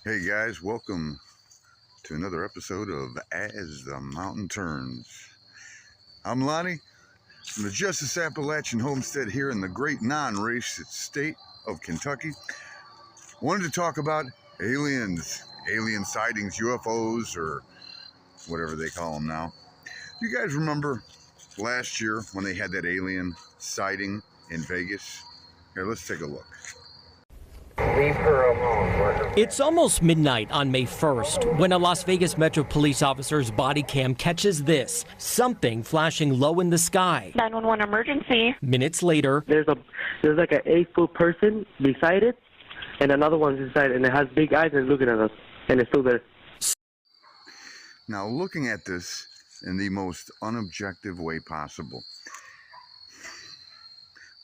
Hey guys, welcome to another episode of As the Mountain Turns. I'm Lonnie from the Justice Appalachian Homestead here in the great non-racist state of Kentucky. Wanted to talk about aliens, alien sightings, UFOs, or whatever they call them now. You guys remember last year when they had that alien sighting in Vegas? Here, let's take a look. Leave her alone. It's almost midnight on May 1st when a Las Vegas Metro Police officer's body cam catches this, something flashing low in the sky. 911 emergency. Minutes later, There's like an 8-foot person beside it, and another one's inside, and it has big eyes and looking at us, and it's still there. Now, looking at this in the most unobjective way possible,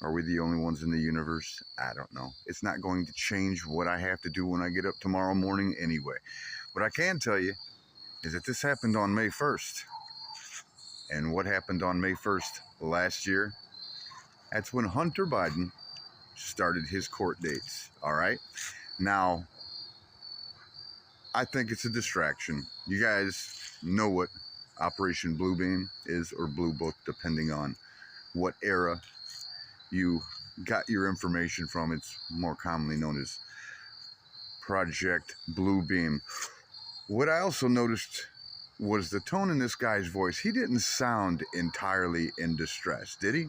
are we the only ones in the universe? I don't know. It's not going to change what I have to do when I get up tomorrow morning anyway. What I can tell you is that this happened on May 1st. And what happened on May 1st last year? That's when Hunter Biden started his court dates, all right? Now, I think it's a distraction. You guys know what Operation Bluebeam is, or Blue Book, depending on what era you got your information from. It's more commonly known as Project Bluebeam. What I also noticed was the tone in this guy's voice. He didn't sound entirely in distress, did he?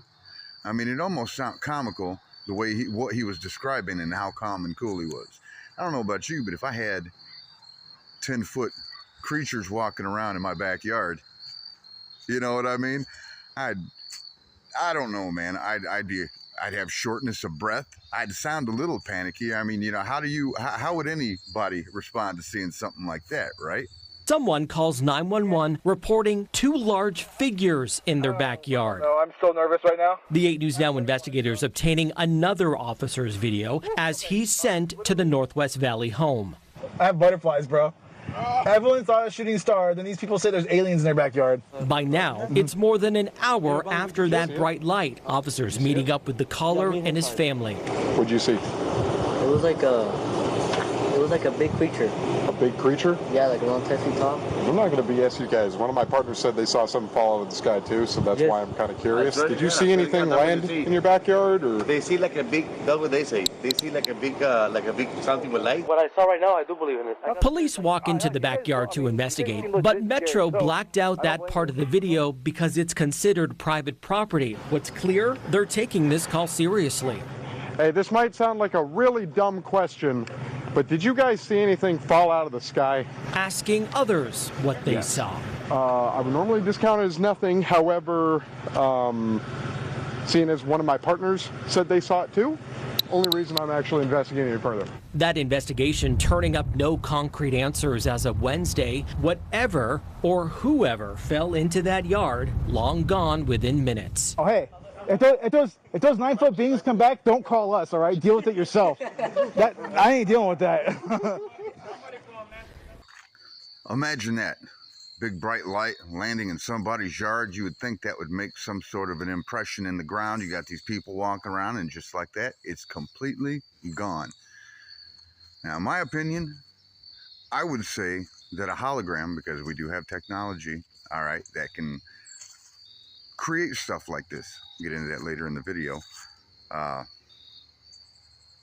I mean, it almost sounded comical the way what he was describing and how calm and cool he was. I don't know about you, but if I had 10-foot creatures walking around in my backyard, you know what I mean? I don't know, man. I'd have shortness of breath. I'd sound a little panicky. I mean, you know, how would anybody respond to seeing something like that, right? someone calls 911 reporting two large figures in their backyard. No, I'm so nervous right now. The 8 News Now investigators obtaining another officer's video as he's sent to the Northwest Valley home. I have butterflies, bro. Everyone saw a shooting star, then these people say there's aliens in their backyard. By now, it's more than an hour after that bright light. Officers meeting up with the caller and his family. What'd you see? It was like a big creature. A big creature? Yeah, like around 10 feet tall. I'm not going to BS you guys. One of my partners said they saw something fall out of the sky too, so that's why I'm kind of curious. Did you see anything land in your backyard, or? They see like a big, that's what they say. They see like a big something with light. What I saw right now, I do believe in it. Police walk into the backyard to investigate, but Metro blacked out that part of the video because it's considered private property. What's clear, they're taking this call seriously. Hey, this might sound like a really dumb question, but did you guys see anything fall out of the sky? Asking others what they saw. I would normally discount it as nothing. However, seeing as one of my partners said they saw it too, only reason I'm actually investigating it further. That investigation turning up no concrete answers as of Wednesday. Whatever or whoever fell into that yard, long gone within minutes. Oh, hey, if those 9-foot beings come back, don't call us, all right? Deal with it yourself. I ain't dealing with that. Imagine that. Big bright light landing in somebody's yard. You would think that would make some sort of an impression in the ground. You got these people walking around, and just like that, it's completely gone. Now, in my opinion, I would say that a hologram, because we do have technology, all right, that can create stuff like this. We'll get into that later in the video.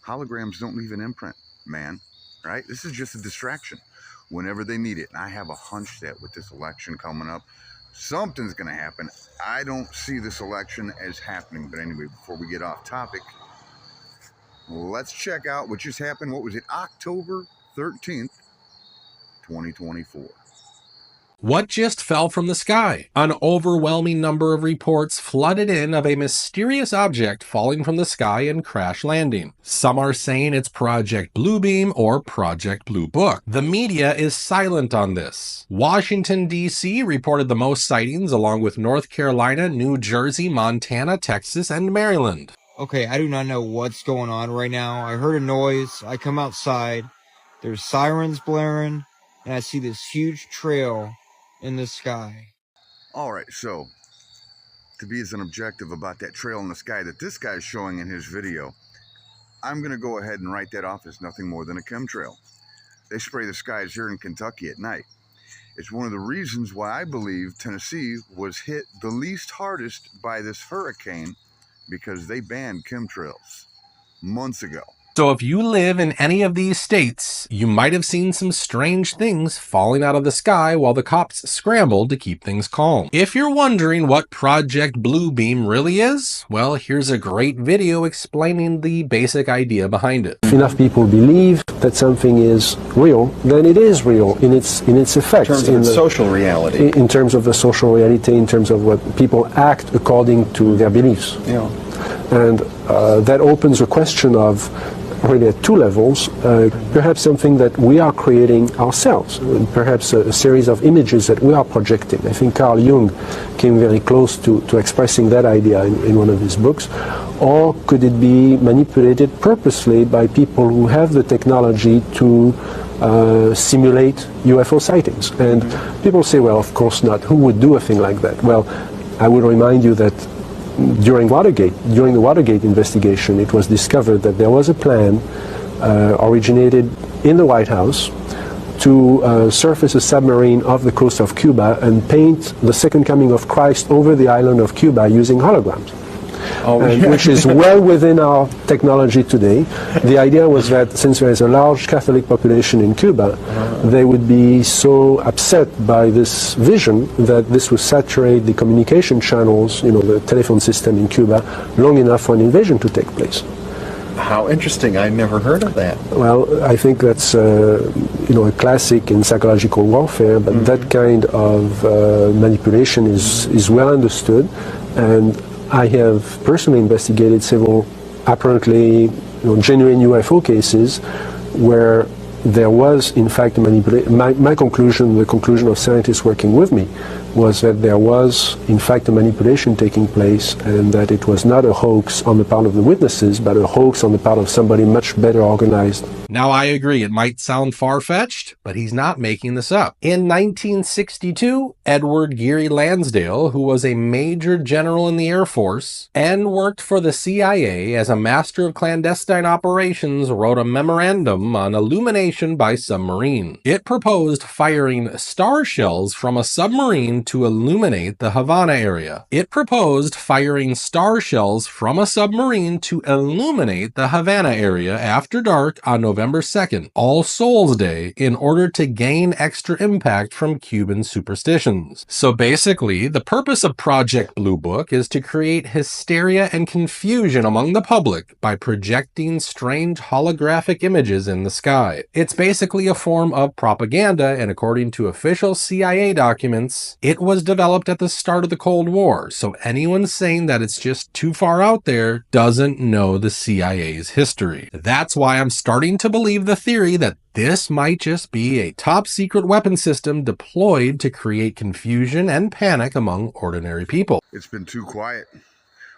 Holograms don't leave an imprint, man, right? This is just a distraction whenever they need it. And I have a hunch that with this election coming up, something's going to happen. I don't see this election as happening. But anyway, before we get off topic, let's check out what just happened. What was it? October 13th, 2024. What just fell from the sky? An overwhelming number of reports flooded in of a mysterious object falling from the sky and crash landing. Some are saying it's Project Bluebeam or Project Blue Book. The media is silent on this. Washington, D.C. reported the most sightings, along with North Carolina, New Jersey, Montana, Texas, and Maryland. Okay, I do not know what's going on right now. I heard a noise. I come outside. There's sirens blaring, and I see this huge trail in the sky. All right, so to be as an objective about that trail in the sky that this guy's showing in his video, I'm going to go ahead and write that off as nothing more than a chemtrail. they spray the skies here in Kentucky at night. It's one of the reasons why I believe Tennessee was hit the least hardest by this hurricane, because they banned chemtrails months ago. So if you live in any of these states, you might have seen some strange things falling out of the sky while the cops scrambled to keep things calm. If you're wondering what Project Bluebeam really is, well, here's a great video explaining the basic idea behind it. If enough people believe that something is real, then it is real in its effects. In terms of the social reality. In terms of the social reality, in terms of what people act according to their beliefs. Yeah. And that opens a question of, really at two levels, perhaps something that we are creating ourselves, perhaps a series of images that we are projecting. I think Carl Jung came very close to expressing that idea in one of his books. Or could it be manipulated purposely by people who have the technology to simulate UFO sightings? And people say, well, of course not. Who would do a thing like that? Well, I would remind you that during the Watergate investigation, it was discovered that there was a plan originated in the White House to surface a submarine off the coast of Cuba and paint the second coming of Christ over the island of Cuba using holograms. Which is well within our technology today. The idea was that since there is a large Catholic population in Cuba, they would be so upset by this vision that this would saturate the communication channels, the telephone system in Cuba, long enough for an invasion to take place. How interesting. I never heard of that. Well, I think that's a classic in psychological warfare, but that kind of manipulation is well understood, and I have personally investigated several apparently genuine UFO cases where there was in fact a manipulation. My conclusion, the conclusion of scientists working with me, was that there was in fact a manipulation taking place, and that it was not a hoax on the part of the witnesses, but a hoax on the part of somebody much better organized. Now, I agree, it might sound far-fetched, but he's not making this up. In 1962, Edward Geary Lansdale, who was a major general in the Air Force and worked for the CIA as a master of clandestine operations, wrote a memorandum on illumination by submarine. It proposed firing star shells from a submarine to illuminate the Havana area. It proposed firing star shells from a submarine to illuminate the Havana area after dark on November 2nd, All Souls Day, in order to gain extra impact from Cuban superstitions. So basically, the purpose of Project Blue Book is to create hysteria and confusion among the public by projecting strange holographic images in the sky. It's basically a form of propaganda, and according to official CIA documents, it was developed at the start of the Cold War, so anyone saying that it's just too far out there doesn't know the CIA's history. That's why I'm starting to believe the theory that this might just be a top-secret weapon system deployed to create confusion and panic among ordinary people. It's been too quiet.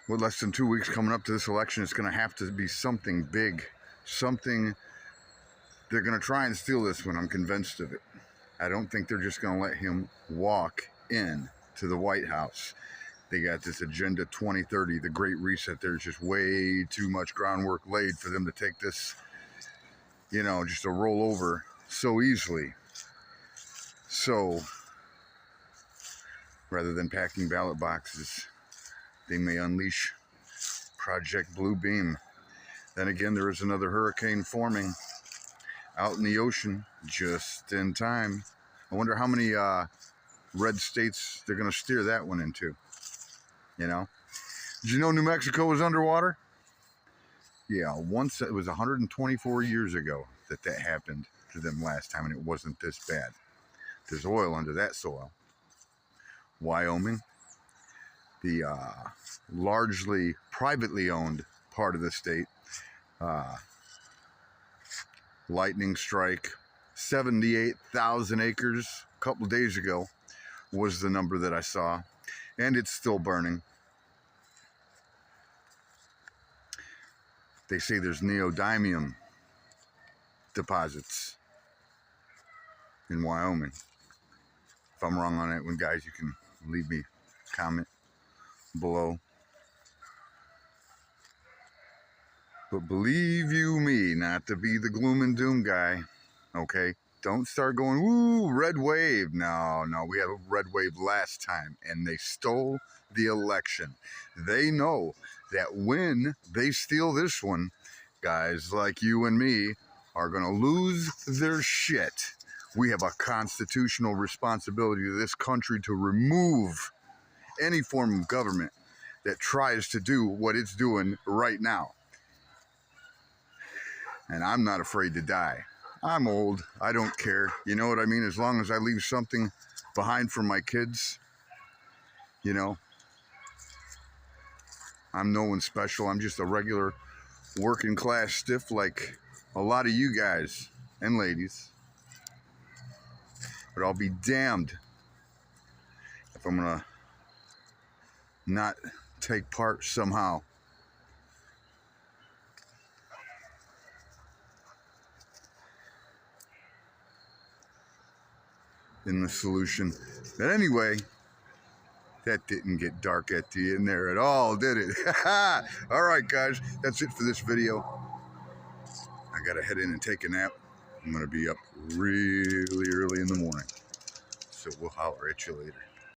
With less than 2 weeks coming up to this election, it's going to have to be something big. Something. They're going to try and steal this one. I'm convinced of it. I don't think they're just going to let him walk in to the White House. They got this Agenda 2030, the Great Reset. There's just way too much groundwork laid for them to take this, just to roll over so easily. So, rather than packing ballot boxes, they may unleash Project Blue Beam. Then again, there is another hurricane forming out in the ocean just in time. I wonder how many red states they're going to steer that one into. Did you know New Mexico was underwater? Yeah, once it was 124 years ago that happened to them last time, and it wasn't this bad. There's oil under that soil. Wyoming, the largely privately owned part of the state, lightning strike, 78,000 acres a couple days ago was the number that I saw, and it's still burning. They say there's neodymium deposits in Wyoming. If I'm wrong on that one, guys, you can leave me a comment below. But believe you me, not to be the gloom and doom guy, okay? Don't start going, ooh, red wave. No, we had a red wave last time, and they stole the election. They know that when they steal this one, guys like you and me are going to lose their shit. We have a constitutional responsibility to this country to remove any form of government that tries to do what it's doing right now. And I'm not afraid to die. I'm old. I don't care. You know what I mean? As long as I leave something behind for my kids, you know, I'm no one special. I'm just a regular working class stiff like a lot of you guys and ladies. But I'll be damned if I'm gonna not take part somehow. In the solution. But anyway, that didn't get dark at the end there at all, did it? All right, guys, that's it for this video. I gotta head in and take a nap. I'm gonna be up really early in the morning. So we'll holler at you later.